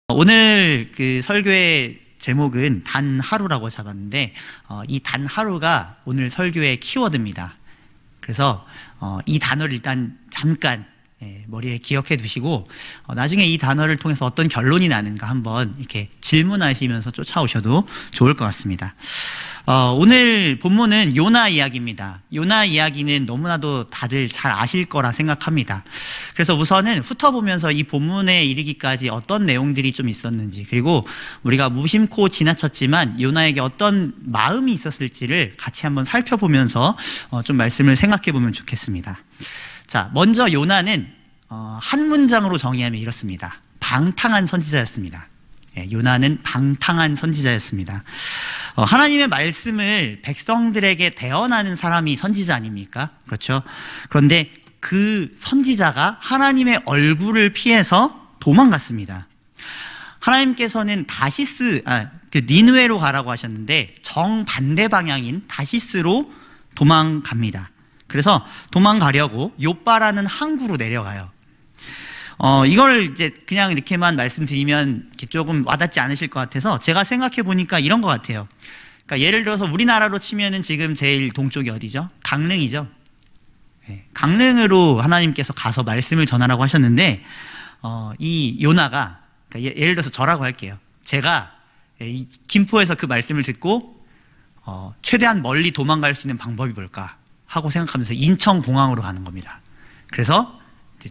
오늘 그 설교의 제목은 단 하루라고 잡았는데 이 단 하루가 오늘 설교의 키워드입니다. 그래서 이 단어를 일단 잠깐 머리에 기억해 두시고 나중에 이 단어를 통해서 어떤 결론이 나는가 한번 이렇게 질문하시면서 쫓아오셔도 좋을 것 같습니다. 오늘 본문은 요나 이야기입니다. 요나 이야기는 너무나도 다들 잘 아실 거라 생각합니다. 그래서 우선은 훑어보면서 이 본문에 이르기까지 어떤 내용들이 좀 있었는지, 그리고 우리가 무심코 지나쳤지만 요나에게 어떤 마음이 있었을지를 같이 한번 살펴보면서 좀 말씀을 생각해 보면 좋겠습니다. 자, 먼저 요나는 한 문장으로 정의하면 이렇습니다. 방탕한 선지자였습니다. 요나는 방탕한 선지자였습니다. 하나님의 말씀을 백성들에게 대언하는 사람이 선지자 아닙니까? 그렇죠? 그런데 그 선지자가 하나님의 얼굴을 피해서 도망갔습니다. 하나님께서는 니느웨로 가라고 하셨는데 정반대 방향인 다시스로 도망갑니다. 그래서 도망가려고 요빠라는 항구로 내려가요. 이걸 이제 그냥 이렇게만 말씀드리면 조금 와닿지 않으실 것 같아서 제가 생각해 보니까 이런 것 같아요. 그러니까 예를 들어서 우리나라로 치면은 지금 제일 동쪽이 어디죠? 강릉이죠. 강릉으로 하나님께서 가서 말씀을 전하라고 하셨는데 이 요나가, 그러니까 예를 들어서 저라고 할게요. 제가 이 김포에서 그 말씀을 듣고 최대한 멀리 도망갈 수 있는 방법이 뭘까 하고 생각하면서 인천공항으로 가는 겁니다. 그래서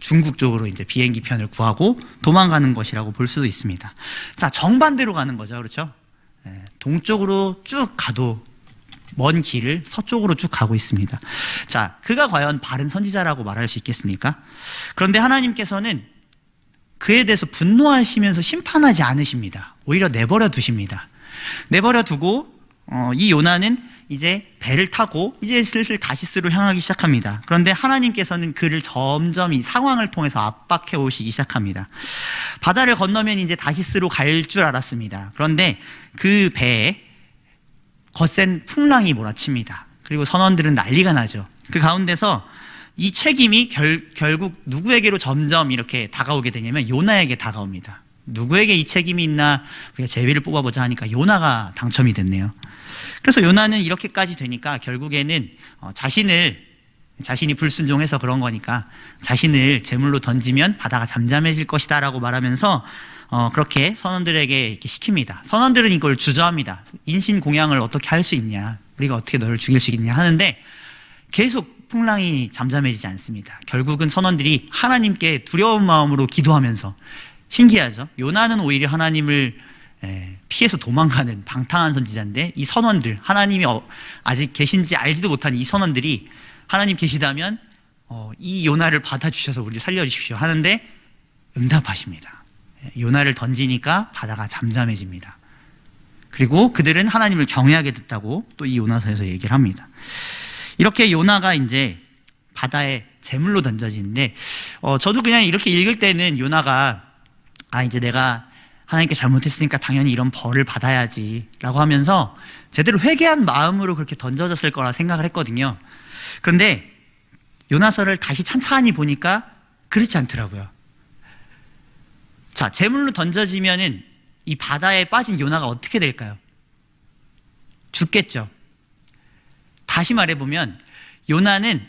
중국 쪽으로 이제 비행기 편을 구하고 도망가는 것이라고 볼 수도 있습니다. 자, 정반대로 가는 거죠. 그렇죠? 동쪽으로 쭉 가도 먼 길을 서쪽으로 쭉 가고 있습니다. 자, 그가 과연 바른 선지자라고 말할 수 있겠습니까? 그런데 하나님께서는 그에 대해서 분노하시면서 심판하지 않으십니다. 오히려 내버려 두십니다. 내버려 두고 이 요나는 이제 배를 타고 이제 슬슬 다시스로 향하기 시작합니다. 그런데 하나님께서는 그를 점점 이 상황을 통해서 압박해 오시기 시작합니다. 바다를 건너면 이제 다시스로 갈 줄 알았습니다. 그런데 그 배에 거센 풍랑이 몰아칩니다. 그리고 선원들은 난리가 나죠. 그 가운데서 이 책임이 결국 누구에게로 점점 이렇게 다가오게 되냐면 요나에게 다가옵니다. 누구에게 이 책임이 있나 우리가 제비를 뽑아보자 하니까 요나가 당첨이 됐네요. 그래서 요나는 이렇게까지 되니까 결국에는 자신이 불순종해서 그런 거니까 자신을 제물로 던지면 바다가 잠잠해질 것이다 라고 말하면서 그렇게 선원들에게 이렇게 시킵니다. 선원들은 이걸 주저합니다. 인신공양을 어떻게 할 수 있냐, 우리가 어떻게 너를 죽일 수 있냐 하는데 계속 풍랑이 잠잠해지지 않습니다. 결국은 선원들이 하나님께 두려운 마음으로 기도하면서, 신기하죠? 요나는 오히려 하나님을 피해서 도망가는 방탕한 선지자인데 이 선원들, 하나님이 아직 계신지 알지도 못한 이 선원들이 하나님 계시다면 이 요나를 받아주셔서 우리를 살려주십시오 하는데 응답하십니다. 요나를 던지니까 바다가 잠잠해집니다. 그리고 그들은 하나님을 경외하게 됐다고 또 이 요나서에서 얘기를 합니다. 이렇게 요나가 이제 바다에 제물로 던져지는데 저도 그냥 이렇게 읽을 때는 요나가 이제 내가 하나님께 잘못했으니까 당연히 이런 벌을 받아야지 라고 하면서 제대로 회개한 마음으로 그렇게 던져졌을 거라 생각을 했거든요. 그런데 요나서를 다시 찬찬히 보니까 그렇지 않더라고요. 자, 제물로 던져지면은 이 바다에 빠진 요나가 어떻게 될까요? 죽겠죠. 다시 말해보면 요나는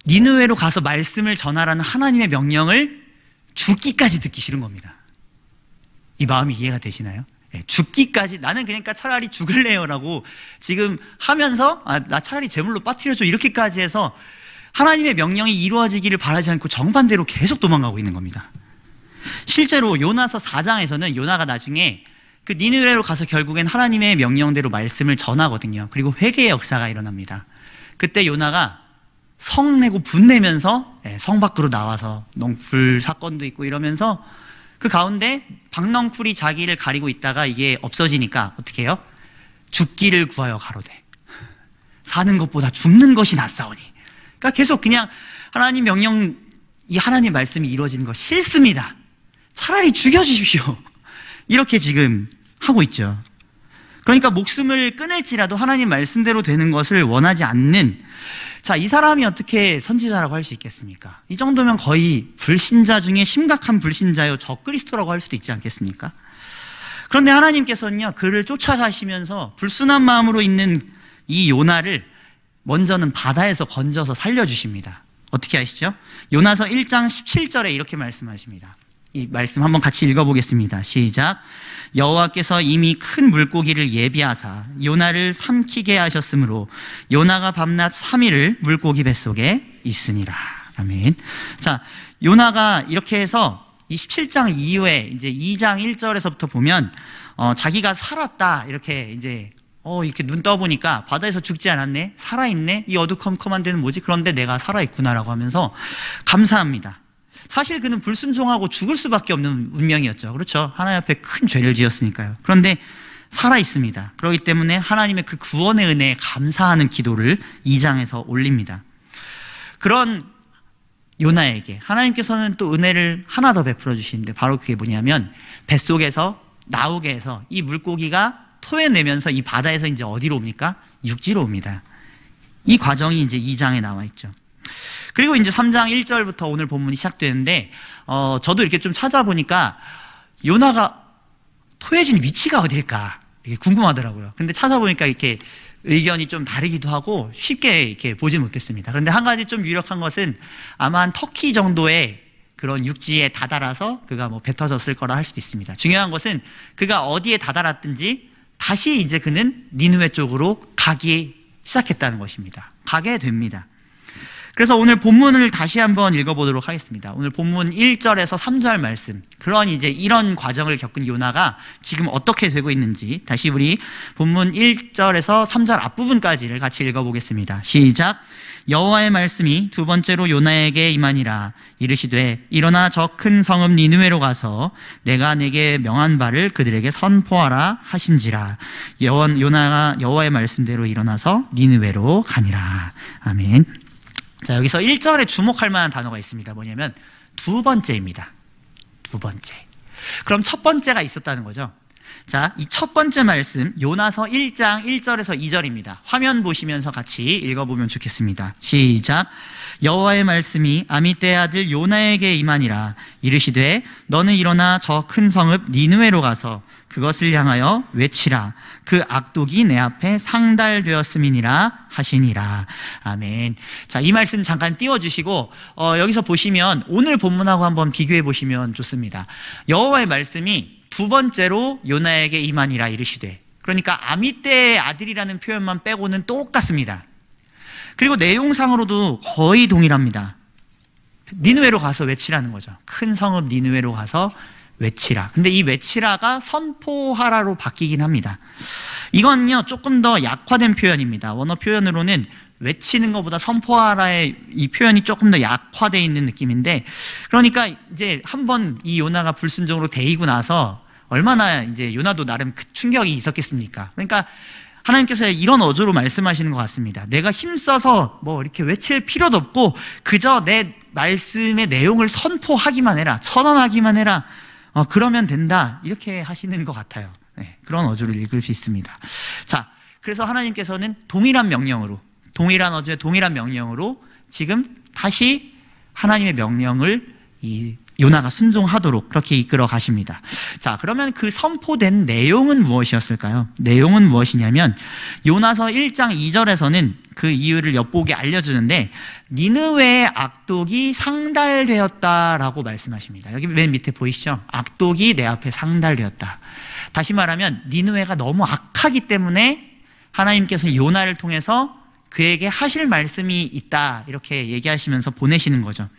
니느웨로 가서 말씀을 전하라는 하나님의 명령을 죽기까지 듣기 싫은 겁니다. 이 마음이 이해가 되시나요? 죽기까지, 나는 그러니까 차라리 죽을래요 라고 지금 하면서 나 차라리 제물로 빠뜨려줘 이렇게까지 해서 하나님의 명령이 이루어지기를 바라지 않고 정반대로 계속 도망가고 있는 겁니다. 실제로 요나서 4장에서는 요나가 나중에 그 니느웨로 가서 결국엔 하나님의 명령대로 말씀을 전하거든요. 그리고 회개의 역사가 일어납니다. 그때 요나가 성내고 분내면서 성 밖으로 나와서 넝쿨 사건도 있고 이러면서 그 가운데 박넝쿨이 자기를 가리고 있다가 이게 없어지니까 어떻게 해요? 죽기를 구하여 가로되 사는 것보다 죽는 것이 낫사오니. 그러니까 계속 그냥 하나님 명령, 이 하나님 말씀이 이루어지는 거 싫습니다. 차라리 죽여주십시오. 이렇게 지금 하고 있죠. 그러니까 목숨을 끊을지라도 하나님 말씀대로 되는 것을 원하지 않는, 자, 이 사람이 어떻게 선지자라고 할 수 있겠습니까? 이 정도면 거의 불신자 중에 심각한 불신자요, 적그리스도라고 할 수도 있지 않겠습니까? 그런데 하나님께서는요, 그를 쫓아가시면서 불순한 마음으로 있는 이 요나를 먼저는 바다에서 건져서 살려주십니다. 어떻게 아시죠? 요나서 1장 17절에 이렇게 말씀하십니다. 이 말씀 한번 같이 읽어보겠습니다. 시작. 여호와께서 이미 큰 물고기를 예비하사 요나를 삼키게 하셨으므로 요나가 밤낮 3일을 물고기 뱃속에 있으니라. 아멘. 자, 요나가 이렇게 해서 27장 이후에 이제 2장 1절에서부터 보면 자기가 살았다 이렇게 이제 이렇게 눈 떠보니까 바다에서 죽지 않았네, 살아있네, 이 어두컴컴한 데는 뭐지? 그런데 내가 살아있구나라고 하면서 감사합니다. 사실 그는 불순종하고 죽을 수밖에 없는 운명이었죠. 그렇죠? 하나님 앞에 큰 죄를 지었으니까요. 그런데 살아있습니다. 그렇기 때문에 하나님의 그 구원의 은혜에 감사하는 기도를 2장에서 올립니다. 그런 요나에게 하나님께서는 또 은혜를 하나 더 베풀어 주시는데, 바로 그게 뭐냐면 뱃속에서 나오게 해서 이 물고기가 토해내면서 이 바다에서 이제 어디로 옵니까? 육지로 옵니다. 이 과정이 이제 2장에 나와 있죠. 그리고 이제 3장 1절부터 오늘 본문이 시작되는데, 저도 이렇게 좀 찾아보니까 요나가 토해진 위치가 어딜까? 이게 궁금하더라고요. 근데 찾아보니까 이렇게 의견이 좀 다르기도 하고 쉽게 이렇게 보지 못했습니다. 그런데 한 가지 좀 유력한 것은 아마 한 터키 정도의 그런 육지에 다다라서 그가 뭐 뱉어졌을 거라 할 수도 있습니다. 중요한 것은 그가 어디에 다다랐든지 다시 이제 그는 니느웨 쪽으로 가기 시작했다는 것입니다. 가게 됩니다. 그래서 오늘 본문을 다시 한번 읽어보도록 하겠습니다. 오늘 본문 1절에서 3절 말씀, 그런 이제 이런 과정을 겪은 요나가 지금 어떻게 되고 있는지 다시 우리 본문 1절에서 3절 앞부분까지를 같이 읽어보겠습니다. 시작. 여호와의 말씀이 두 번째로 요나에게 임하니라. 이르시되 일어나 저 큰 성읍 니느웨로 가서 내가 내게 명한 바를 그들에게 선포하라 하신지라. 요나가 여호와의 말씀대로 일어나서 니느웨로 가니라. 아멘. 자, 여기서 1절에 주목할 만한 단어가 있습니다. 뭐냐면 두 번째입니다. 두 번째. 그럼 첫 번째가 있었다는 거죠. 자, 이 첫 번째 말씀 요나서 1장 1절에서 2절입니다. 화면 보시면서 같이 읽어보면 좋겠습니다. 시작. 여호와의 말씀이 아미떼의 아들 요나에게 임하니라. 이르시되 너는 일어나 저 큰 성읍 니느웨로 가서 그것을 향하여 외치라. 그 악독이 내 앞에 상달되었음이니라 하시니라. 아멘. 자, 이 말씀 잠깐 띄워주시고 여기서 보시면 오늘 본문하고 한번 비교해 보시면 좋습니다. 여호와의 말씀이 두 번째로 요나에게 임하니라 이르시되, 그러니까 아미떼의 아들이라는 표현만 빼고는 똑같습니다. 그리고 내용상으로도 거의 동일합니다. 니느웨로 가서 외치라는 거죠. 큰 성읍 니느웨로 가서 외치라. 근데 이 외치라가 선포하라로 바뀌긴 합니다. 이건요 조금 더 약화된 표현입니다. 원어 표현으로는 외치는 것보다 선포하라의 이 표현이 조금 더 약화되어 있는 느낌인데, 그러니까 이제 한번 이 요나가 불순종으로 데이고 나서 얼마나 이제 요나도 나름 충격이 있었겠습니까? 그러니까 하나님께서 이런 어조로 말씀하시는 것 같습니다. 내가 힘써서 뭐 이렇게 외칠 필요도 없고 그저 내 말씀의 내용을 선포하기만 해라, 선언하기만 해라, 그러면 된다, 이렇게 하시는 것 같아요. 네, 그런 어조를 읽을 수 있습니다. 자, 그래서 하나님께서는 동일한 명령으로, 동일한 어조의 동일한 명령으로 지금 다시 하나님의 명령을 이 요나가 순종하도록 그렇게 이끌어 가십니다. 자, 그러면 그 선포된 내용은 무엇이었을까요? 내용은 무엇이냐면 요나서 1장 2절에서는 그 이유를 엿보게 알려주는데 니느웨의 악독이 상달되었다라고 말씀하십니다. 여기 맨 밑에 보이시죠? 악독이 내 앞에 상달되었다. 다시 말하면 니느웨가 너무 악하기 때문에 하나님께서 요나를 통해서 그에게 하실 말씀이 있다, 이렇게 얘기하시면서 보내시는 거죠.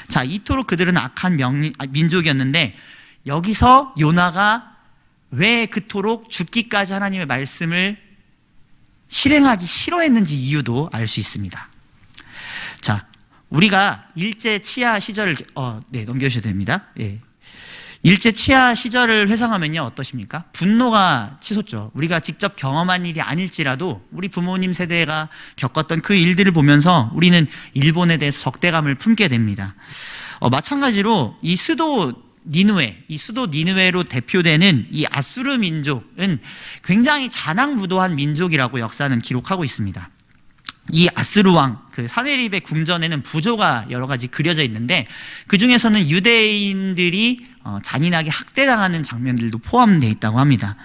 자, 이토록 그들은 악한 민족이었는데 여기서 요나가 왜 그토록 죽기까지 하나님의 말씀을 실행하기 싫어했는지 이유도 알 수 있습니다. 자, 우리가 일제 치하 시절을 넘겨주셔도 됩니다. 예. 일제 치하 시절을 회상하면요 어떠십니까? 분노가 치솟죠. 우리가 직접 경험한 일이 아닐지라도 우리 부모님 세대가 겪었던 그 일들을 보면서 우리는 일본에 대해서 적대감을 품게 됩니다. 마찬가지로 이 수도 니느웨로 대표되는 이 아수르 민족은 굉장히 잔악무도한 민족이라고 역사는 기록하고 있습니다. 이 아스루 왕, 그 사네립의 궁전에는 부조가 여러 가지 그려져 있는데 그 중에서는 유대인들이 잔인하게 학대당하는 장면들도 포함되어 있다고 합니다.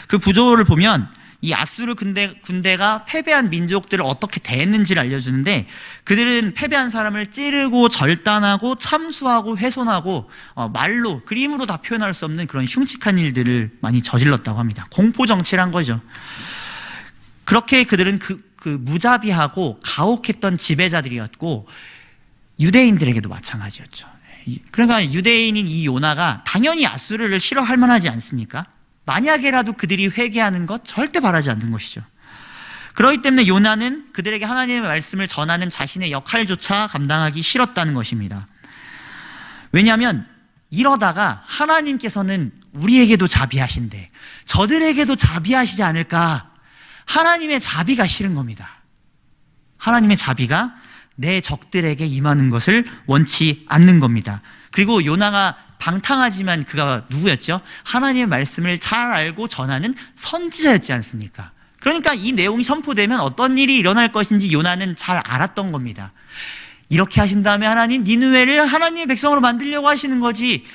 그 부조를 보면 이 아수르 군대가 패배한 민족들을 어떻게 대했는지를 알려주는데 그들은 패배한 사람을 찌르고 절단하고 참수하고 훼손하고 말로 그림으로 다 표현할 수 없는 그런 흉측한 일들을 많이 저질렀다고 합니다. 공포정치란 거죠. 그렇게 그들은 그 무자비하고 가혹했던 지배자들이었고 유대인들에게도 마찬가지였죠. 그러니까 유대인인 이 요나가 당연히 아수르를 싫어할 만하지 않습니까? 만약에라도 그들이 회개하는 것 절대 바라지 않는 것이죠. 그렇기 때문에 요나는 그들에게 하나님의 말씀을 전하는 자신의 역할조차 감당하기 싫었다는 것입니다. 왜냐하면 이러다가 하나님께서는 우리에게도 자비하신데 저들에게도 자비하시지 않을까, 하나님의 자비가 싫은 겁니다. 하나님의 자비가 내 적들에게 임하는 것을 원치 않는 겁니다. 그리고 요나가 방탕하지만 그가 누구였죠? 하나님의 말씀을 잘 알고 전하는 선지자였지 않습니까? 그러니까 이 내용이 선포되면 어떤 일이 일어날 것인지 요나는 잘 알았던 겁니다. 이렇게 하신 다음에 하나님, 니느웨를 하나님의 백성으로 만들려고 하시는 거지,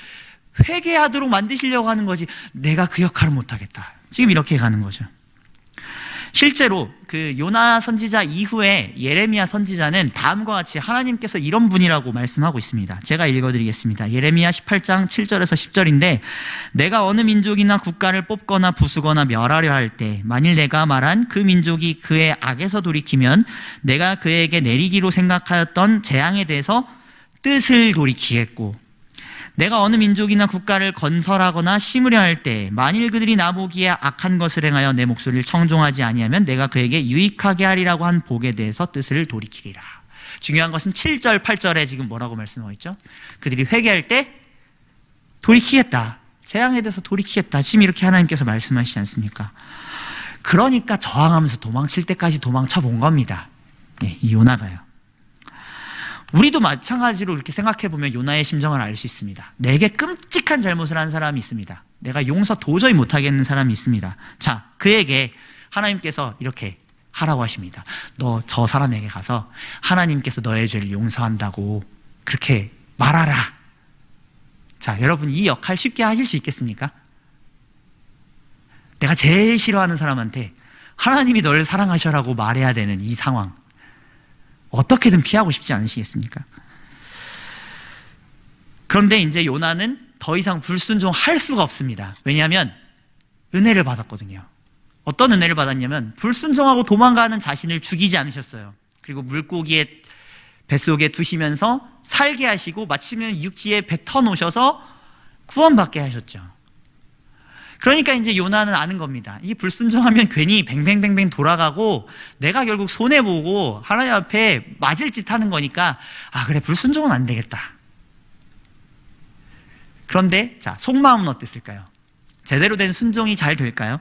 회개하도록 만드시려고 하는 거지, 내가 그 역할을 못하겠다. 지금 이렇게 가는 거죠. 실제로 그 요나 선지자 이후에 예레미야 선지자는 다음과 같이 하나님께서 이런 분이라고 말씀하고 있습니다. 제가 읽어드리겠습니다. 예레미야 18장 7절에서 10절인데 내가 어느 민족이나 국가를 뽑거나 부수거나 멸하려 할 때 만일 내가 말한 그 민족이 그의 악에서 돌이키면 내가 그에게 내리기로 생각하였던 재앙에 대해서 뜻을 돌이키겠고 내가 어느 민족이나 국가를 건설하거나 심으려 할 때 만일 그들이 나보기에 악한 것을 행하여 내 목소리를 청종하지 아니하면 내가 그에게 유익하게 하리라고 한 복에 대해서 뜻을 돌이키리라. 중요한 것은 7절 8절에 지금 뭐라고 말씀하고 있죠? 그들이 회개할 때 돌이키겠다, 재앙에 대해서 돌이키겠다, 지금 이렇게 하나님께서 말씀하시지 않습니까? 그러니까 저항하면서 도망칠 때까지 도망쳐 본 겁니다. 이 요나가요. 우리도 마찬가지로 이렇게 생각해보면 요나의 심정을 알 수 있습니다. 내게 끔찍한 잘못을 한 사람이 있습니다. 내가 용서 도저히 못하겠는 사람이 있습니다. 자, 그에게 하나님께서 이렇게 하라고 하십니다. 너 저 사람에게 가서 하나님께서 너의 죄를 용서한다고 그렇게 말하라. 자, 여러분 이 역할 쉽게 하실 수 있겠습니까? 내가 제일 싫어하는 사람한테 하나님이 너를 사랑하셔라고 말해야 되는 이 상황, 어떻게든 피하고 싶지 않으시겠습니까? 그런데 이제 요나는 더 이상 불순종할 수가 없습니다. 왜냐하면 은혜를 받았거든요. 어떤 은혜를 받았냐면 불순종하고 도망가는 자신을 죽이지 않으셨어요. 그리고 물고기의 뱃속에 두시면서 살게 하시고 마치면 육지에 뱉어 놓으셔서 구원받게 하셨죠. 그러니까 이제 요나는 아는 겁니다. 이 불순종하면 괜히 뱅뱅뱅뱅 돌아가고 내가 결국 손해보고 하나님 앞에 맞을 짓 하는 거니까 아 그래, 불순종은 안 되겠다. 그런데 자, 속마음은 어땠을까요? 제대로 된 순종이 잘 될까요?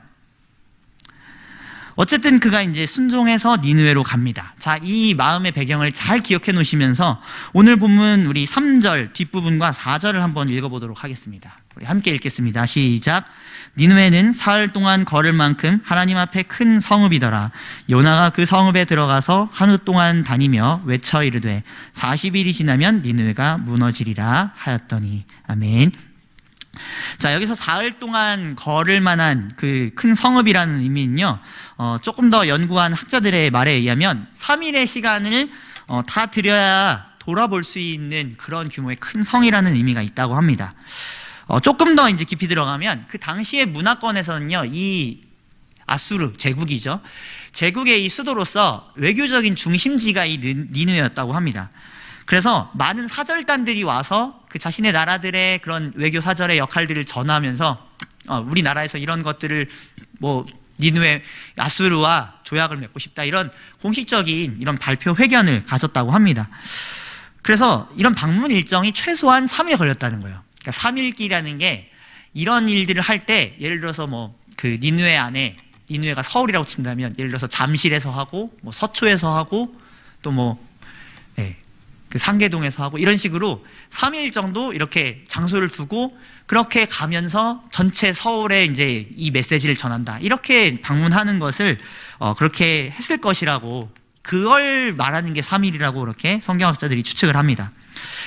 어쨌든 그가 이제 순종해서 니느웨로 갑니다. 자, 이 마음의 배경을 잘 기억해 놓으시면서 오늘 본문 우리 3절 뒷부분과 4절을 한번 읽어보도록 하겠습니다. 우리 함께 읽겠습니다. 시작. 니느웨는 사흘 동안 걸을 만큼 하나님 앞에 큰 성읍이더라. 요나가 그 성읍에 들어가서 한우 동안 다니며 외쳐 이르되 40일이 지나면 니느웨가 무너지리라 하였더니. 아멘. 자, 여기서 사흘 동안 걸을 만한 그 큰 성읍이라는 의미는요, 조금 더 연구한 학자들의 말에 의하면 3일의 시간을 다 들여야 돌아볼 수 있는 그런 규모의 큰 성이라는 의미가 있다고 합니다. 조금 더 이제 깊이 들어가면 그 당시의 문화권에서는요, 이 아수르 제국이죠. 제국의 이 수도로서 외교적인 중심지가 이 니느웨였다고 합니다. 그래서 많은 사절단들이 와서 그 자신의 나라들의 그런 외교 사절의 역할들을 전하면서 우리나라에서 이런 것들을 뭐 니느웨 아수르와 조약을 맺고 싶다, 이런 공식적인 이런 발표 회견을 가졌다고 합니다. 그래서 이런 방문 일정이 최소한 3일 걸렸다는 거예요. 그러니까 3일기라는 게 이런 일들을 할 때 예를 들어서 뭐 그 니느웨 안에, 니느웨가 서울이라고 친다면 예를 들어서 잠실에서 하고 뭐 서초에서 하고 또 뭐 그 상계동에서 하고 이런 식으로 3일 정도 이렇게 장소를 두고 그렇게 가면서 전체 서울에 이제 이 메시지를 전한다, 이렇게 방문하는 것을 그렇게 했을 것이라고 그걸 말하는 게 3일이라고 그렇게 성경학자들이 추측을 합니다.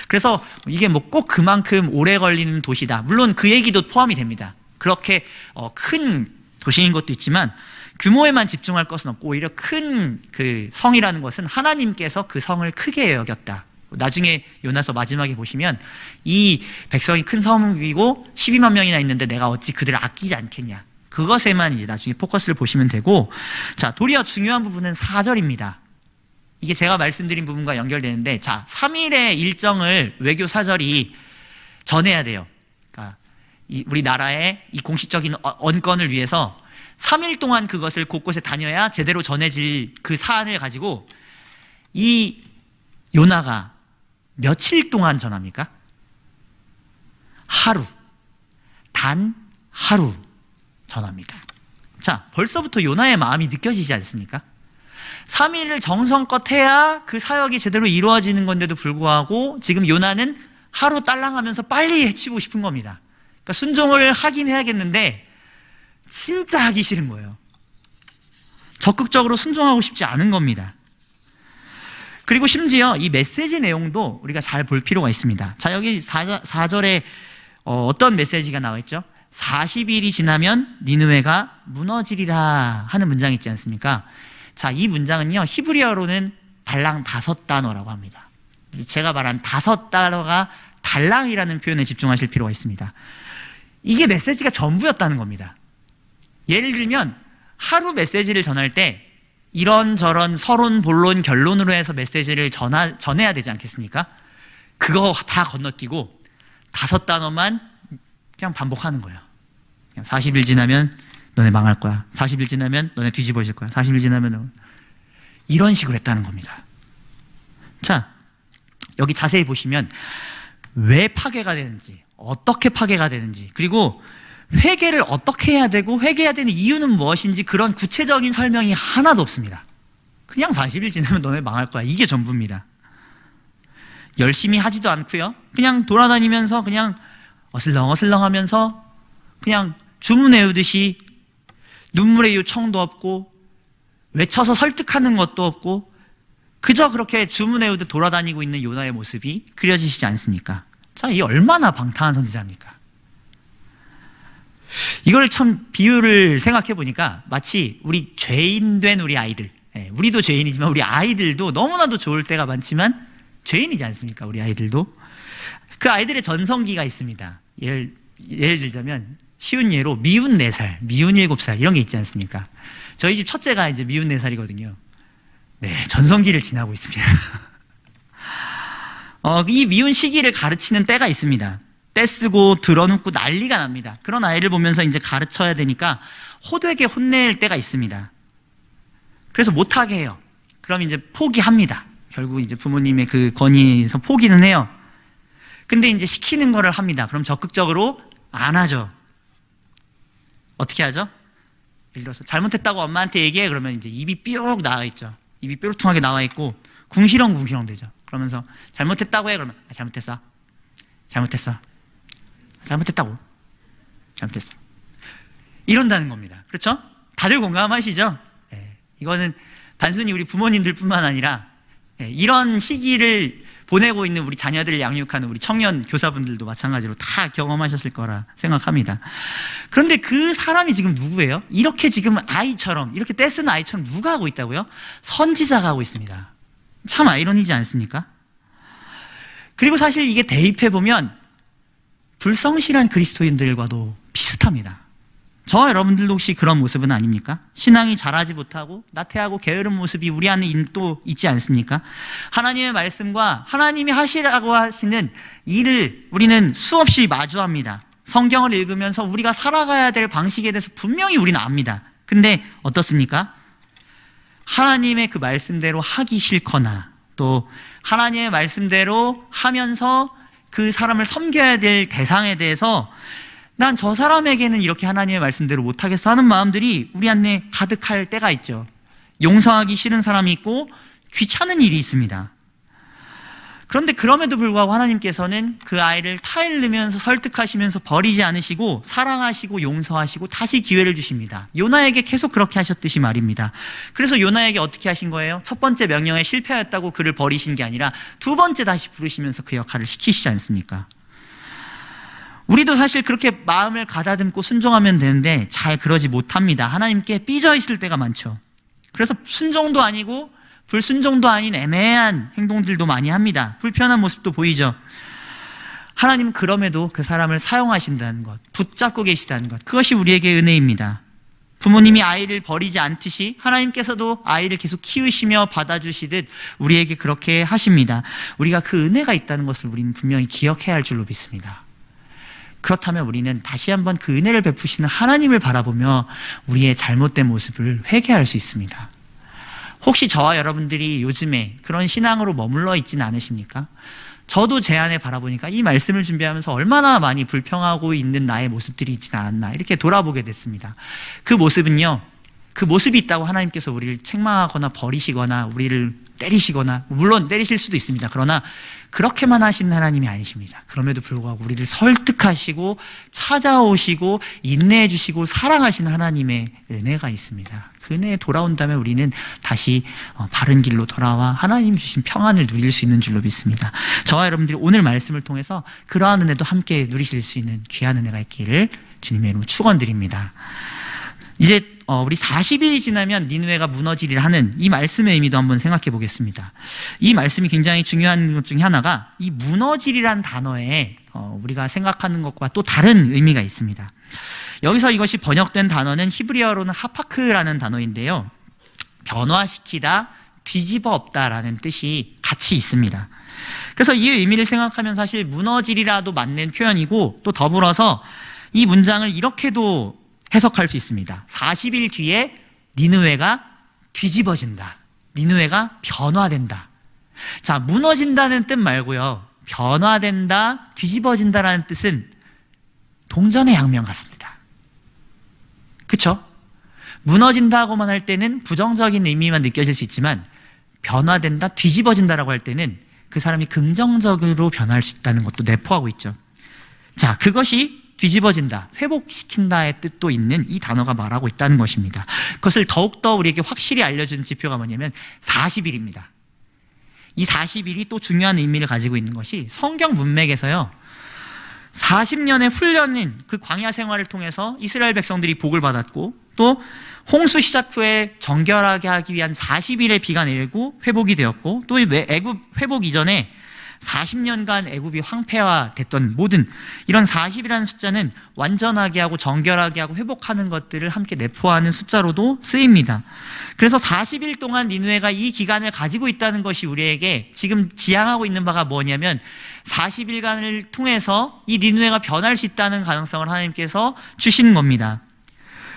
그래서 이게 뭐 꼭 그만큼 오래 걸리는 도시다. 물론 그 얘기도 포함이 됩니다. 그렇게 큰 도시인 것도 있지만 규모에만 집중할 것은 없고 오히려 큰 그 성이라는 것은 하나님께서 그 성을 크게 여겼다. 나중에 요나서 마지막에 보시면 이 백성이 큰 성이고 12만 명이나 있는데 내가 어찌 그들을 아끼지 않겠냐. 그것에만 이제 나중에 포커스를 보시면 되고, 자, 도리어 중요한 부분은 4절입니다. 이게 제가 말씀드린 부분과 연결되는데, 자, 3일의 일정을 외교 사절이 전해야 돼요. 그러니까 우리나라의 이 공식적인 언권을 위해서 3일 동안 그것을 곳곳에 다녀야 제대로 전해질 그 사안을 가지고 이 요나가 며칠 동안 전합니까? 하루. 단 하루 전합니다. 자, 벌써부터 요나의 마음이 느껴지지 않습니까? 3일을 정성껏 해야 그 사역이 제대로 이루어지는 건데도 불구하고 지금 요나는 하루 딸랑하면서 빨리 해치고 싶은 겁니다. 그러니까 순종을 하긴 해야겠는데 진짜 하기 싫은 거예요. 적극적으로 순종하고 싶지 않은 겁니다. 그리고 심지어 이 메시지 내용도 우리가 잘 볼 필요가 있습니다. 자, 여기 4절에 어떤 메시지가 나와 있죠? 40일이 지나면 니느웨가 무너지리라 하는 문장이 있지 않습니까? 자, 이 문장은요, 히브리어로는 달랑 5단어라고 합니다. 제가 말한 5단어가 달랑이라는 표현에 집중하실 필요가 있습니다. 이게 메시지가 전부였다는 겁니다. 예를 들면 하루 메시지를 전할 때 이런저런 서론, 본론, 결론으로 해서 메시지를 전해야 되지 않겠습니까? 그거 다 건너뛰고 5단어만 그냥 반복하는 거예요. 그냥 40일 지나면 너네 망할 거야. 40일 지나면 너네 뒤집어질 거야. 40일 지나면 이런 식으로 했다는 겁니다. 자, 여기 자세히 보시면 왜 파괴가 되는지, 어떻게 파괴가 되는지, 그리고 회개를 어떻게 해야 되고 회개해야 되는 이유는 무엇인지 그런 구체적인 설명이 하나도 없습니다. 그냥 40일 지나면 너네 망할 거야. 이게 전부입니다. 열심히 하지도 않고요. 그냥 돌아다니면서 그냥 어슬렁어슬렁 하면서 그냥 주문 외우듯이 눈물의 요청도 없고 외쳐서 설득하는 것도 없고 그저 그렇게 주문 외우듯 돌아다니고 있는 요나의 모습이 그려지시지 않습니까? 자, 이 얼마나 방탕한 선지자입니까? 이걸 참 비유를 생각해 보니까 마치 우리 죄인 된 우리 아이들, 우리도 죄인이지만 우리 아이들도 너무나도 좋을 때가 많지만 죄인이지 않습니까? 우리 아이들도. 그 아이들의 전성기가 있습니다. 예를 들자면 쉬운 예로 미운 4살, 미운 7살 이런 게 있지 않습니까? 저희 집 첫째가 이제 미운 4살이거든요. 네, 전성기를 지나고 있습니다. 이 미운 시기를 가르치는 때가 있습니다. 떼쓰고 드러눕고 난리가 납니다. 그런 아이를 보면서 이제 가르쳐야 되니까 호되게 혼낼 때가 있습니다. 그래서 못하게 해요. 그럼 이제 포기합니다. 결국 이제 부모님의 그 건의에서 포기는 해요. 근데 이제 시키는 거를 합니다. 그럼 적극적으로 안 하죠. 어떻게 하죠? 예를 들어서 잘못했다고 엄마한테 얘기해. 그러면 이제 입이 삐옥 나와 있죠. 입이 뾰루퉁하게 나와 있고 궁시렁 되죠. 그러면서 잘못했다고 해. 그러면 잘못했어. 잘못했다고. 잘못했어. 이런다는 겁니다. 그렇죠? 다들 공감하시죠? 이거는 단순히 우리 부모님들 뿐만 아니라 이런 시기를 보내고 있는 우리 자녀들을 양육하는 우리 청년 교사분들도 마찬가지로 다 경험하셨을 거라 생각합니다. 그런데 그 사람이 지금 누구예요? 이렇게 지금 아이처럼, 이렇게 떼쓰는 아이처럼 누가 하고 있다고요? 선지자가 하고 있습니다. 참 아이러니지 않습니까? 그리고 사실 이게 대입해보면 불성실한 그리스도인들과도 비슷합니다. 저와 여러분들도 혹시 그런 모습은 아닙니까? 신앙이 자라지 못하고 나태하고 게으른 모습이 우리 안에 또 있지 않습니까? 하나님의 말씀과 하나님이 하시라고 하시는 일을 우리는 수없이 마주합니다. 성경을 읽으면서 우리가 살아가야 될 방식에 대해서 분명히 우리는 압니다. 근데 어떻습니까? 하나님의 그 말씀대로 하기 싫거나 또 하나님의 말씀대로 하면서 그 사람을 섬겨야 될 대상에 대해서 난 저 사람에게는 이렇게 하나님의 말씀대로 못하겠어 하는 마음들이 우리 안에 가득할 때가 있죠. 용서하기 싫은 사람이 있고 귀찮은 일이 있습니다. 그런데 그럼에도 불구하고 하나님께서는 그 아이를 타일르면서 설득하시면서 버리지 않으시고 사랑하시고 용서하시고 다시 기회를 주십니다. 요나에게 계속 그렇게 하셨듯이 말입니다. 그래서 요나에게 어떻게 하신 거예요? 첫 번째 명령에 실패하였다고 그를 버리신 게 아니라 두 번째 다시 부르시면서 그 역할을 시키시지 않습니까? 우리도 사실 그렇게 마음을 가다듬고 순종하면 되는데 잘 그러지 못합니다. 하나님께 삐져 있을 때가 많죠. 그래서 순종도 아니고 불순종도 아닌 애매한 행동들도 많이 합니다. 불편한 모습도 보이죠. 하나님은 그럼에도 그 사람을 사용하신다는 것, 붙잡고 계시다는 것, 그것이 우리에게 은혜입니다. 부모님이 아이를 버리지 않듯이 하나님께서도 아이를 계속 키우시며 받아주시듯 우리에게 그렇게 하십니다. 우리가 그 은혜가 있다는 것을 우리는 분명히 기억해야 할 줄로 믿습니다. 그렇다면 우리는 다시 한번 그 은혜를 베푸시는 하나님을 바라보며 우리의 잘못된 모습을 회개할 수 있습니다. 혹시 저와 여러분들이 요즘에 그런 신앙으로 머물러 있지는 않으십니까? 저도 제 안에 바라보니까 이 말씀을 준비하면서 얼마나 많이 불평하고 있는 나의 모습들이 있지는 않았나 이렇게 돌아보게 됐습니다. 그 모습은요, 그 모습이 있다고 하나님께서 우리를 책망하거나 버리시거나 우리를 때리시거나, 물론 때리실 수도 있습니다. 그러나 그렇게만 하시는 하나님이 아니십니다. 그럼에도 불구하고 우리를 설득하시고 찾아오시고 인내해 주시고 사랑하시는 하나님의 은혜가 있습니다. 그 은혜에 돌아온다면 우리는 다시 바른 길로 돌아와 하나님 주신 평안을 누릴 수 있는 줄로 믿습니다. 저와 여러분들이 오늘 말씀을 통해서 그러한 은혜도 함께 누리실 수 있는 귀한 은혜가 있기를 주님의 이름으로 축원드립니다. 이제 우리 40일이 지나면 니느웨가 무너지리라 하는 이 말씀의 의미도 한번 생각해 보겠습니다. 이 말씀이 굉장히 중요한 것 중에 하나가 이 무너지리란 단어에 우리가 생각하는 것과 또 다른 의미가 있습니다. 여기서 이것이 번역된 단어는 히브리어로는 하파크라는 단어인데요, 변화시키다, 뒤집어 엎다라는 뜻이 같이 있습니다. 그래서 이 의미를 생각하면 사실 무너지리라도 맞는 표현이고, 또 더불어서 이 문장을 이렇게도 해석할 수 있습니다. 40일 뒤에 니느웨가 뒤집어진다, 니느웨가 변화된다. 자, 무너진다는 뜻 말고요, 변화된다, 뒤집어진다라는 뜻은 동전의 양면 같습니다. 그쵸? 무너진다고만 할 때는 부정적인 의미만 느껴질 수 있지만, 변화된다, 뒤집어진다라고 할 때는 그 사람이 긍정적으로 변할 수 있다는 것도 내포하고 있죠. 자, 그것이 뒤집어진다, 회복시킨다의 뜻도 있는 이 단어가 말하고 있다는 것입니다. 그것을 더욱더 우리에게 확실히 알려준 지표가 뭐냐면 40일입니다. 이 40일이 또 중요한 의미를 가지고 있는 것이 성경 문맥에서요, 40년의 훈련인 그 광야 생활을 통해서 이스라엘 백성들이 복을 받았고, 또 홍수 시작 후에 정결하게 하기 위한 40일의 비가 내리고 회복이 되었고, 또 애굽 회복 이전에 40년간 애굽이 황폐화됐던 모든 이런 40이라는 숫자는 완전하게 하고 정결하게 하고 회복하는 것들을 함께 내포하는 숫자로도 쓰입니다. 그래서 40일 동안 니느웨가 이 기간을 가지고 있다는 것이 우리에게 지금 지향하고 있는 바가 뭐냐면 40일간을 통해서 이 니느웨가 변할 수 있다는 가능성을 하나님께서 주시는 겁니다.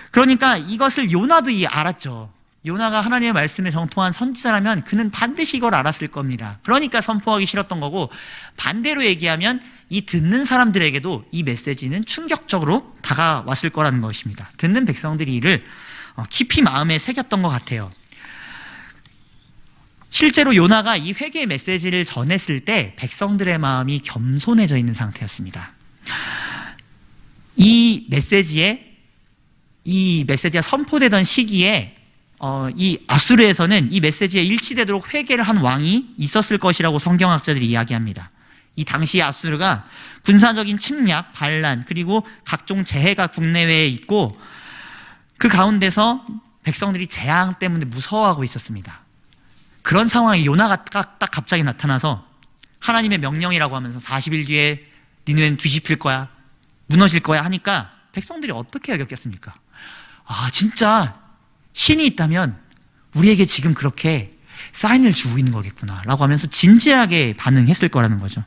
그러니까 이것을 요나도 알았죠. 요나가 하나님의 말씀에 정통한 선지자라면 그는 반드시 이걸 알았을 겁니다. 그러니까 선포하기 싫었던 거고, 반대로 얘기하면 이 듣는 사람들에게도 이 메시지는 충격적으로 다가왔을 거라는 것입니다. 듣는 백성들이 이를 깊이 마음에 새겼던 것 같아요. 실제로 요나가 이 회개의 메시지를 전했을 때 백성들의 마음이 겸손해져 있는 상태였습니다. 이 메시지가 선포되던 시기에 이 아수르에서는 이 메시지에 일치되도록 회개를 한 왕이 있었을 것이라고 성경학자들이 이야기합니다. 이 당시 아수르가 군사적인 침략, 반란, 그리고 각종 재해가 국내외에 있고, 그 가운데서 백성들이 재앙 때문에 무서워하고 있었습니다. 그런 상황에 요나가 딱 갑자기 나타나서 하나님의 명령이라고 하면서 40일 뒤에 니느웨는 뒤집힐 거야, 무너질 거야 하니까 백성들이 어떻게 여겼겠습니까? 아, 진짜 신이 있다면 우리에게 지금 그렇게 사인을 주고 있는 거겠구나 라고 하면서 진지하게 반응했을 거라는 거죠.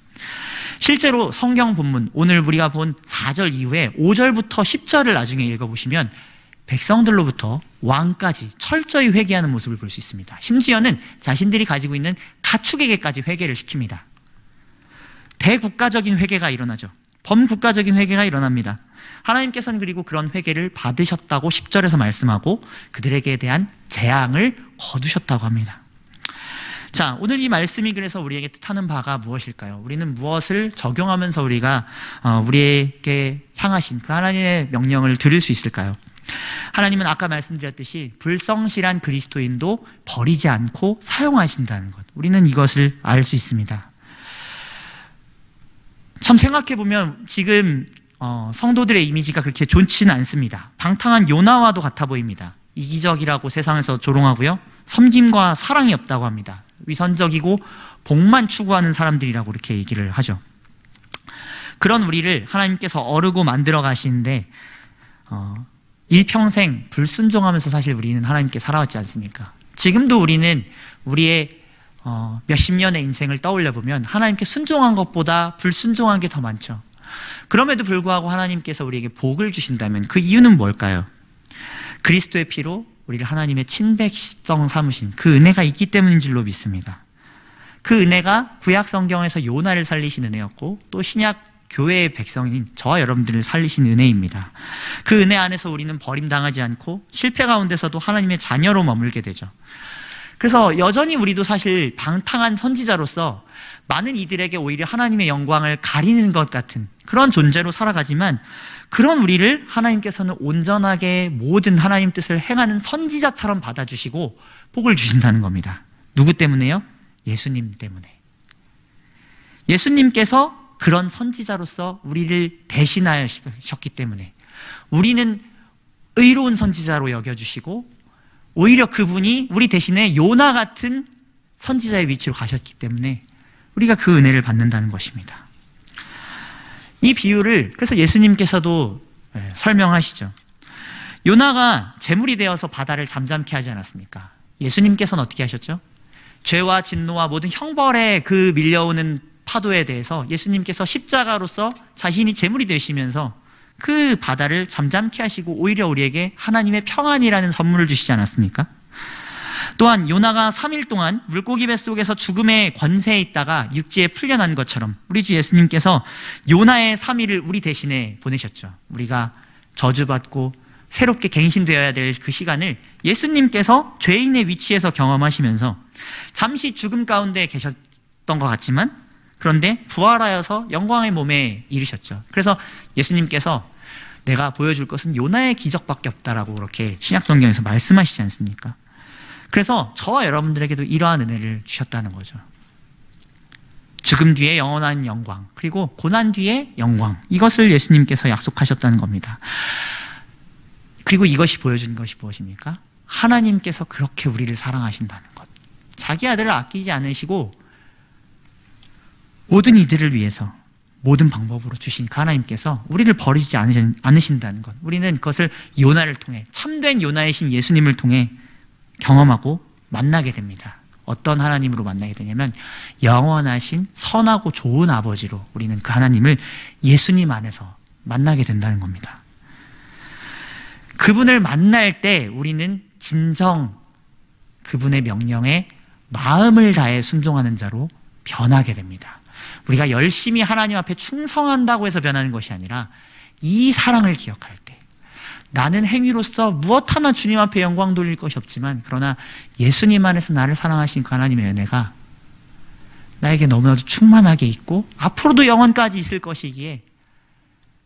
실제로 성경 본문, 오늘 우리가 본 4절 이후에 5절부터 10절을 나중에 읽어보시면 백성들로부터 왕까지 철저히 회개하는 모습을 볼 수 있습니다. 심지어는 자신들이 가지고 있는 가축에게까지 회개를 시킵니다. 대국가적인 회개가 일어나죠. 범국가적인 회개가 일어납니다. 하나님께서는 그리고 그런 회개를 받으셨다고 10절에서 말씀하고 그들에게 대한 재앙을 거두셨다고 합니다. 자, 오늘 이 말씀이 그래서 우리에게 뜻하는 바가 무엇일까요? 우리는 무엇을 적용하면서 우리가 우리에게 향하신 그 하나님의 명령을 들을 수 있을까요? 하나님은 아까 말씀드렸듯이 불성실한 그리스도인도 버리지 않고 사용하신다는 것, 우리는 이것을 알 수 있습니다. 참 생각해보면 지금 성도들의 이미지가 그렇게 좋지는 않습니다. 방탕한 요나와도 같아 보입니다. 이기적이라고 세상에서 조롱하고요, 섬김과 사랑이 없다고 합니다. 위선적이고 복만 추구하는 사람들이라고 이렇게 얘기를 하죠. 그런 우리를 하나님께서 어르고 만들어 가시는데 일평생 불순종하면서 사실 우리는 하나님께 살아왔지 않습니까? 지금도 우리는 우리의 몇십 년의 인생을 떠올려 보면 하나님께 순종한 것보다 불순종한 게 더 많죠. 그럼에도 불구하고 하나님께서 우리에게 복을 주신다면 그 이유는 뭘까요? 그리스도의 피로 우리를 하나님의 친백성 삼으신 그 은혜가 있기 때문인 줄로 믿습니다. 그 은혜가 구약 성경에서 요나를 살리신 은혜였고 또 신약 교회의 백성인 저와 여러분들을 살리신 은혜입니다. 그 은혜 안에서 우리는 버림당하지 않고 실패 가운데서도 하나님의 자녀로 머물게 되죠. 그래서 여전히 우리도 사실 방탕한 선지자로서 많은 이들에게 오히려 하나님의 영광을 가리는 것 같은 그런 존재로 살아가지만, 그런 우리를 하나님께서는 온전하게 모든 하나님 뜻을 행하는 선지자처럼 받아주시고 복을 주신다는 겁니다. 누구 때문에요? 예수님 때문에. 예수님께서 그런 선지자로서 우리를 대신하셨기 때문에 우리는 의로운 선지자로 여겨주시고, 오히려 그분이 우리 대신에 요나 같은 선지자의 위치로 가셨기 때문에 우리가 그 은혜를 받는다는 것입니다. 이 비유를 그래서 예수님께서도 설명하시죠. 요나가 재물이 되어서 바다를 잠잠케 하지 않았습니까? 예수님께서는 어떻게 하셨죠? 죄와 진노와 모든 형벌에 그 밀려오는 파도에 대해서 예수님께서 십자가로서 자신이 재물이 되시면서 그 바다를 잠잠케 하시고 오히려 우리에게 하나님의 평안이라는 선물을 주시지 않았습니까? 또한 요나가 3일 동안 물고기 뱃속에서 죽음의 권세에 있다가 육지에 풀려난 것처럼 우리 주 예수님께서 요나의 3일을 우리 대신에 보내셨죠. 우리가 저주받고 새롭게 갱신되어야 될 그 시간을 예수님께서 죄인의 위치에서 경험하시면서 잠시 죽음 가운데 계셨던 것 같지만 그런데 부활하여서 영광의 몸에 이르셨죠. 그래서 예수님께서 내가 보여줄 것은 요나의 기적밖에 없다라고 그렇게 신약성경에서 말씀하시지 않습니까? 그래서 저와 여러분들에게도 이러한 은혜를 주셨다는 거죠. 죽음 뒤에 영원한 영광, 그리고 고난 뒤에 영광, 이것을 예수님께서 약속하셨다는 겁니다. 그리고 이것이 보여주는 것이 무엇입니까? 하나님께서 그렇게 우리를 사랑하신다는 것. 자기 아들을 아끼지 않으시고 모든 이들을 위해서 모든 방법으로 주신 그 하나님께서 우리를 버리지 않으신다는 것. 우리는 그것을 요나를 통해, 참된 요나이신 예수님을 통해 경험하고 만나게 됩니다. 어떤 하나님으로 만나게 되냐면 영원하신 선하고 좋은 아버지로 우리는 그 하나님을 예수님 안에서 만나게 된다는 겁니다. 그분을 만날 때 우리는 진정 그분의 명령에 마음을 다해 순종하는 자로 변하게 됩니다. 우리가 열심히 하나님 앞에 충성한다고 해서 변하는 것이 아니라 이 사랑을 기억할 때 나는 행위로서 무엇 하나 주님 앞에 영광 돌릴 것이 없지만 그러나 예수님 안에서 나를 사랑하신 그 하나님의 은혜가 나에게 너무나도 충만하게 있고 앞으로도 영원까지 있을 것이기에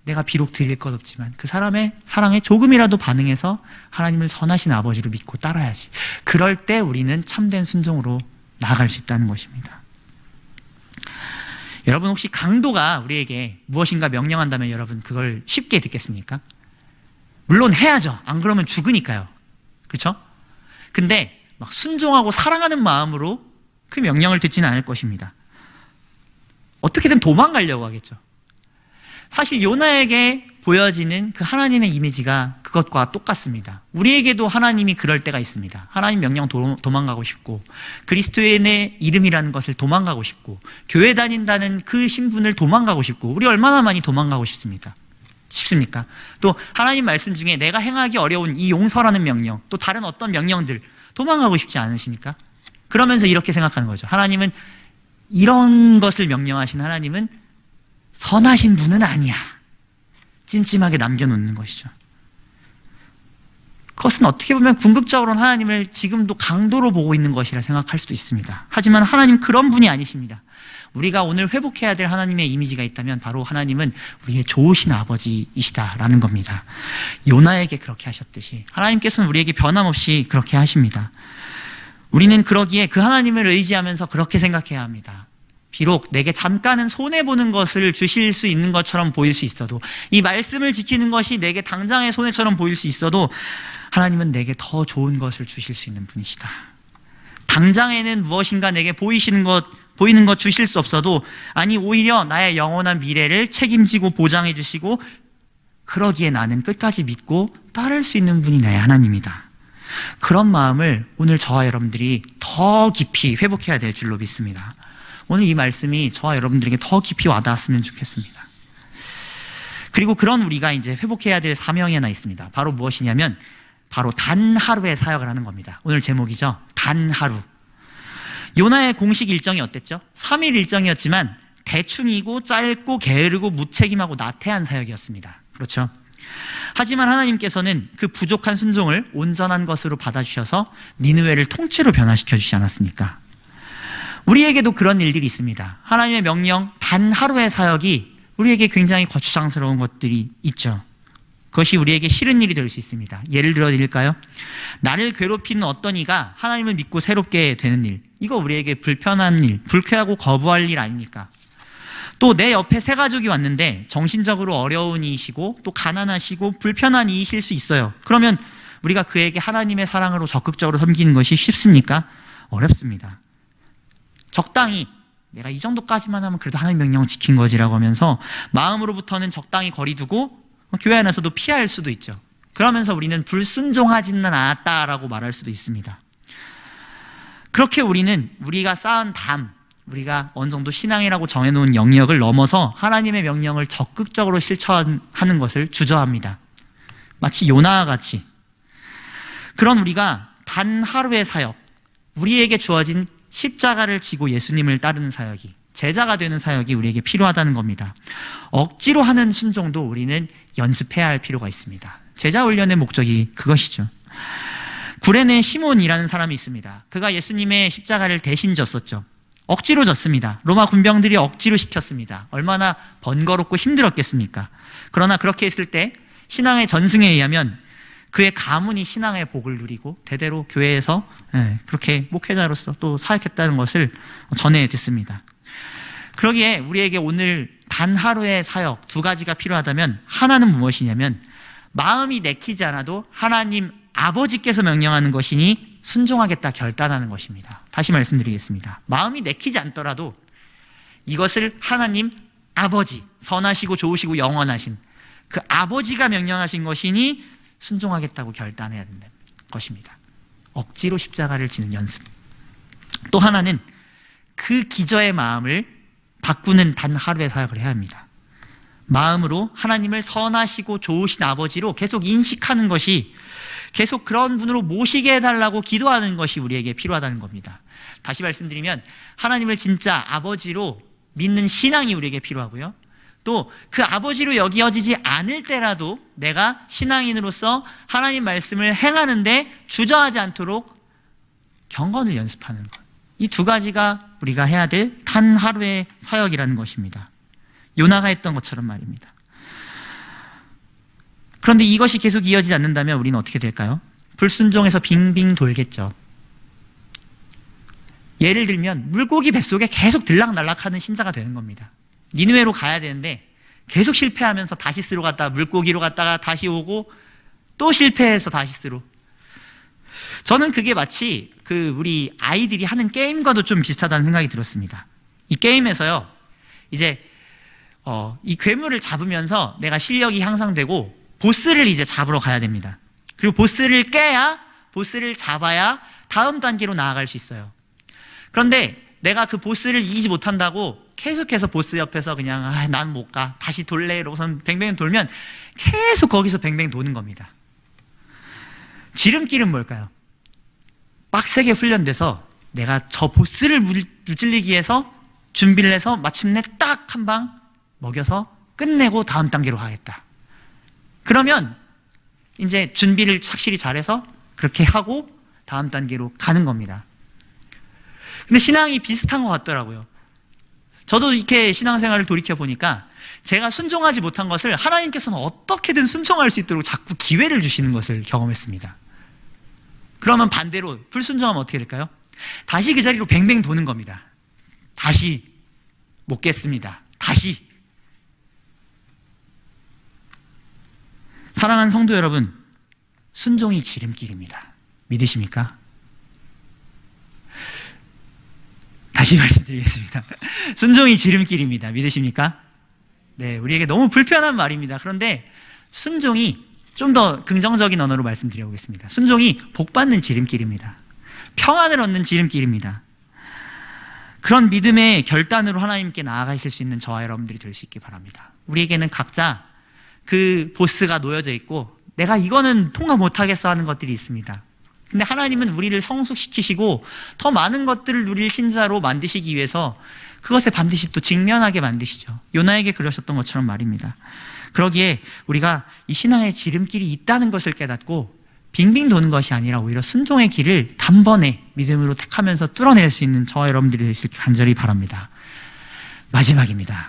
내가 비록 드릴 것 없지만 그 사람의 사랑에 조금이라도 반응해서 하나님을 선하신 아버지로 믿고 따라야지. 그럴 때 우리는 참된 순종으로 나아갈 수 있다는 것입니다. 여러분 혹시 강도가 우리에게 무엇인가 명령한다면 여러분 그걸 쉽게 듣겠습니까? 물론 해야죠. 안 그러면 죽으니까요. 그렇죠? 근데 막 순종하고 사랑하는 마음으로 그 명령을 듣지는 않을 것입니다. 어떻게든 도망가려고 하겠죠. 사실 요나에게 보여지는 그 하나님의 이미지가 그것과 똑같습니다. 우리에게도 하나님이 그럴 때가 있습니다. 하나님 명령 도망가고 싶고 그리스도인의 이름이라는 것을 도망가고 싶고 교회 다닌다는 그 신분을 도망가고 싶고 우리 얼마나 많이 도망가고 싶습니까? 또 하나님 말씀 중에 내가 행하기 어려운 이 용서라는 명령, 또 다른 어떤 명령들 도망가고 싶지 않으십니까? 그러면서 이렇게 생각하는 거죠. 하나님은 이런 것을 명령하신 하나님은 선하신 분은 아니야. 찜찜하게 남겨놓는 것이죠. 그것은 어떻게 보면 궁극적으로는 하나님을 지금도 강도로 보고 있는 것이라 생각할 수도 있습니다. 하지만 하나님 그런 분이 아니십니다. 우리가 오늘 회복해야 될 하나님의 이미지가 있다면 바로 하나님은 우리의 좋으신 아버지이시다라는 겁니다. 요나에게 그렇게 하셨듯이 하나님께서는 우리에게 변함없이 그렇게 하십니다. 우리는 그러기에 그 하나님을 의지하면서 그렇게 생각해야 합니다. 비록 내게 잠깐은 손해보는 것을 주실 수 있는 것처럼 보일 수 있어도, 이 말씀을 지키는 것이 내게 당장의 손해처럼 보일 수 있어도 하나님은 내게 더 좋은 것을 주실 수 있는 분이시다. 당장에는 무엇인가 내게 보이는 것 주실 수 없어도, 아니 오히려 나의 영원한 미래를 책임지고 보장해 주시고, 그러기에 나는 끝까지 믿고 따를 수 있는 분이 나의 하나님이다. 그런 마음을 오늘 저와 여러분들이 더 깊이 회복해야 될 줄로 믿습니다. 오늘 이 말씀이 저와 여러분들에게 더 깊이 와닿았으면 좋겠습니다. 그리고 그런 우리가 이제 회복해야 될 사명이 하나 있습니다. 바로 무엇이냐면 바로 단 하루의 사역을 하는 겁니다. 오늘 제목이죠. 단 하루. 요나의 공식 일정이 어땠죠? 3일 일정이었지만 대충이고 짧고 게으르고 무책임하고 나태한 사역이었습니다. 그렇죠? 하지만 하나님께서는 그 부족한 순종을 온전한 것으로 받아주셔서 니느웨를 통째로 변화시켜 주시지 않았습니까? 우리에게도 그런 일들이 있습니다. 하나님의 명령 단 하루의 사역이 우리에게 굉장히 거추장스러운 것들이 있죠. 그것이 우리에게 싫은 일이 될 수 있습니다. 예를 들어 드릴까요? 나를 괴롭히는 어떤 이가 하나님을 믿고 새롭게 되는 일, 이거 우리에게 불편한 일, 불쾌하고 거부할 일 아닙니까? 또 내 옆에 새 가족이 왔는데 정신적으로 어려운 이이시고 또 가난하시고 불편한 이이실 수 있어요. 그러면 우리가 그에게 하나님의 사랑으로 적극적으로 섬기는 것이 쉽습니까? 어렵습니다. 적당히 내가 이 정도까지만 하면 그래도 하나님의 명령을 지킨 거지라고 하면서 마음으로부터는 적당히 거리두고 교회 안에서도 피할 수도 있죠. 그러면서 우리는 불순종하지는 않았다라고 말할 수도 있습니다. 그렇게 우리가 쌓은 담, 우리가 어느 정도 신앙이라고 정해놓은 영역을 넘어서 하나님의 명령을 적극적으로 실천하는 것을 주저합니다. 마치 요나와 같이. 그런 우리가 단 하루의 사역, 우리에게 주어진 십자가를 지고 예수님을 따르는 사역이, 제자가 되는 사역이 우리에게 필요하다는 겁니다. 억지로 하는 순종도 우리는 연습해야 할 필요가 있습니다. 제자 훈련의 목적이 그것이죠. 구레네 시몬이라는 사람이 있습니다. 그가 예수님의 십자가를 대신 졌었죠. 억지로 졌습니다. 로마 군병들이 억지로 시켰습니다. 얼마나 번거롭고 힘들었겠습니까? 그러나 그렇게 했을 때 신앙의 전승에 의하면 그의 가문이 신앙의 복을 누리고 대대로 교회에서 그렇게 목회자로서 또 사역했다는 것을 전해 듣습니다. 그러기에 우리에게 오늘 단 하루의 사역 두 가지가 필요하다면, 하나는 무엇이냐면 마음이 내키지 않아도 하나님 아버지께서 명령하는 것이니 순종하겠다 결단하는 것입니다. 다시 말씀드리겠습니다. 마음이 내키지 않더라도 이것을 하나님 아버지, 선하시고 좋으시고 영원하신 그 아버지가 명령하신 것이니 순종하겠다고 결단해야 되는 것입니다. 억지로 십자가를 지는 연습. 또 하나는 그 기저의 마음을 바꾸는 단 하루의 사역을 해야 합니다. 마음으로 하나님을 선하시고 좋으신 아버지로 계속 인식하는 것이, 계속 그런 분으로 모시게 해달라고 기도하는 것이 우리에게 필요하다는 겁니다. 다시 말씀드리면 하나님을 진짜 아버지로 믿는 신앙이 우리에게 필요하고요. 또 그 아버지로 여겨지지 않을 때라도 내가 신앙인으로서 하나님 말씀을 행하는데 주저하지 않도록 경건을 연습하는 것. 이 두 가지가 우리가 해야 될 단 하루의 사역이라는 것입니다. 요나가 했던 것처럼 말입니다. 그런데 이것이 계속 이어지지 않는다면 우리는 어떻게 될까요? 불순종해서 빙빙 돌겠죠. 예를 들면 물고기 뱃속에 계속 들락날락하는 신자가 되는 겁니다. 니느웨로 가야 되는데 계속 실패하면서 다시스로 갔다가 물고기로 갔다가 다시 오고 또 실패해서 다시스로. 저는 그게 마치 우리 아이들이 하는 게임과도 좀 비슷하다는 생각이 들었습니다. 이 게임에서요, 이제 이 괴물을 잡으면서 내가 실력이 향상되고 보스를 이제 잡으러 가야 됩니다. 그리고 보스를 깨야, 보스를 잡아야 다음 단계로 나아갈 수 있어요. 그런데 내가 그 보스를 이기지 못한다고 계속해서 보스 옆에서 그냥 난 못 가, 다시 돌래 이러고선 뱅뱅 돌면 계속 거기서 뱅뱅 도는 겁니다. 지름길은 뭘까요? 빡세게 훈련돼서 내가 저 보스를 무찔리기 위해서 준비를 해서 마침내 딱 한 방 먹여서 끝내고 다음 단계로 가겠다. 그러면 이제 준비를 확실히 잘해서 그렇게 하고 다음 단계로 가는 겁니다. 근데 신앙이 비슷한 것 같더라고요. 저도 이렇게 신앙생활을 돌이켜보니까 제가 순종하지 못한 것을 하나님께서는 어떻게든 순종할 수 있도록 자꾸 기회를 주시는 것을 경험했습니다. 그러면 반대로 불순종하면 어떻게 될까요? 다시 그 자리로 뱅뱅 도는 겁니다. 다시 못 겠습니다. 다시. 사랑하는 성도 여러분, 순종이 지름길입니다. 믿으십니까? 다시 말씀드리겠습니다. 순종이 지름길입니다. 믿으십니까? 네, 우리에게 너무 불편한 말입니다. 그런데 순종이 좀 더 긍정적인 언어로 말씀드려보겠습니다. 순종이 복받는 지름길입니다. 평안을 얻는 지름길입니다. 그런 믿음의 결단으로 하나님께 나아가실 수 있는 저와 여러분들이 될 수 있기 바랍니다. 우리에게는 각자 그 보스가 놓여져 있고 내가 이거는 통과 못하겠어 하는 것들이 있습니다. 근데 하나님은 우리를 성숙시키시고 더 많은 것들을 누릴 신자로 만드시기 위해서 그것에 반드시 또 직면하게 만드시죠. 요나에게 그러셨던 것처럼 말입니다. 그러기에 우리가 이 신앙의 지름길이 있다는 것을 깨닫고 빙빙 도는 것이 아니라 오히려 순종의 길을 단번에 믿음으로 택하면서 뚫어낼 수 있는 저와 여러분들이 되시길 간절히 바랍니다. 마지막입니다.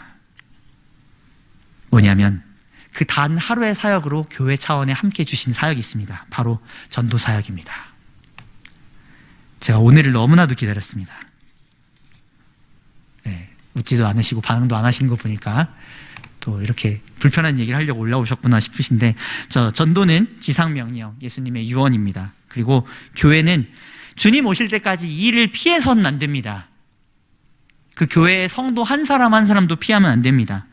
뭐냐면 그 단 하루의 사역으로 교회 차원에 함께 주신 사역이 있습니다. 바로 전도 사역입니다. 제가 오늘을 너무나도 기다렸습니다. 네, 웃지도 않으시고 반응도 안 하시는 거 보니까 또 이렇게 불편한 얘기를 하려고 올라오셨구나 싶으신데, 전도는 지상명령, 예수님의 유언입니다. 그리고 교회는 주님 오실 때까지 이 일을 피해서는 안 됩니다. 그 교회의 성도 한 사람 한 사람도 피하면 안 됩니다.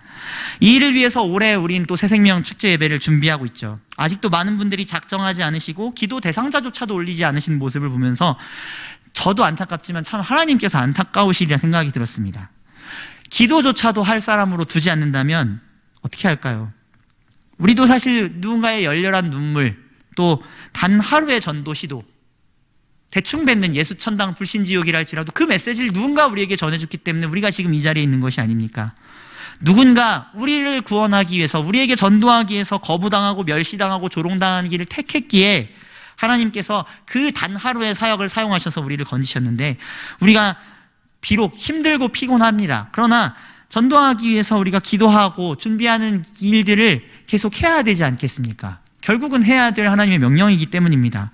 이 일을 위해서 올해 우린 또 새생명 축제 예배를 준비하고 있죠. 아직도 많은 분들이 작정하지 않으시고 기도 대상자조차도 올리지 않으신 모습을 보면서 저도 안타깝지만 참 하나님께서 안타까우시리라 생각이 들었습니다. 기도조차도 할 사람으로 두지 않는다면 어떻게 할까요? 우리도 사실 누군가의 열렬한 눈물, 또 단 하루의 전도 시도, 대충 뱉는 예수천당 불신지옥이라 할지라도 그 메시지를 누군가 우리에게 전해줬기 때문에 우리가 지금 이 자리에 있는 것이 아닙니까? 누군가 우리를 구원하기 위해서, 우리에게 전도하기 위해서 거부당하고 멸시당하고 조롱당하는 길을 택했기에 하나님께서 그 단 하루의 사역을 사용하셔서 우리를 건지셨는데, 우리가 비록 힘들고 피곤합니다. 그러나 전도하기 위해서 우리가 기도하고 준비하는 일들을 계속 해야 되지 않겠습니까? 결국은 해야 될 하나님의 명령이기 때문입니다.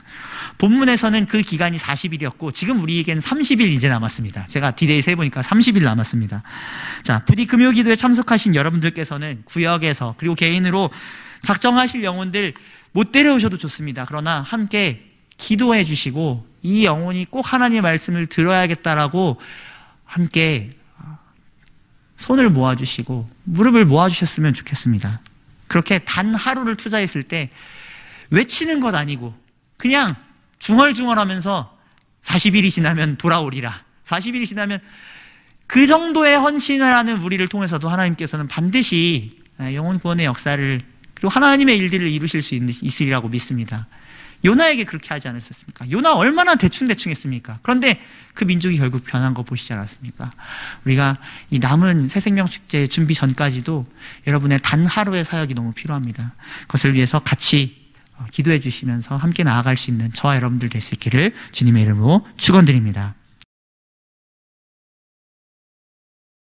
본문에서는 그 기간이 40일이었고 지금 우리에게는 30일 이제 남았습니다. 제가 디데이 세보니까 30일 남았습니다. 자, 부디 금요기도에 참석하신 여러분들께서는 구역에서 그리고 개인으로 작정하실 영혼들 못 데려오셔도 좋습니다. 그러나 함께 기도해 주시고 이 영혼이 꼭 하나님의 말씀을 들어야겠다라고 함께 손을 모아주시고 무릎을 모아주셨으면 좋겠습니다. 그렇게 단 하루를 투자했을 때 외치는 것 아니고 그냥 중얼중얼하면서 40일이 지나면 돌아오리라, 40일이 지나면 그 정도의 헌신을 하는 우리를 통해서도 하나님께서는 반드시 영혼 구원의 역사를 그리고 하나님의 일들을 이루실 수 있으리라고 믿습니다. 요나에게 그렇게 하지 않았었습니까? 요나 얼마나 대충대충 했습니까? 그런데 그 민족이 결국 변한 거 보시지 않았습니까? 우리가 이 남은 새생명 축제 준비 전까지도 여러분의 단 하루의 사역이 너무 필요합니다. 그것을 위해서 같이 기도해 주시면서 함께 나아갈 수 있는 저와 여러분들 될 수 있기를 주님의 이름으로 축원드립니다.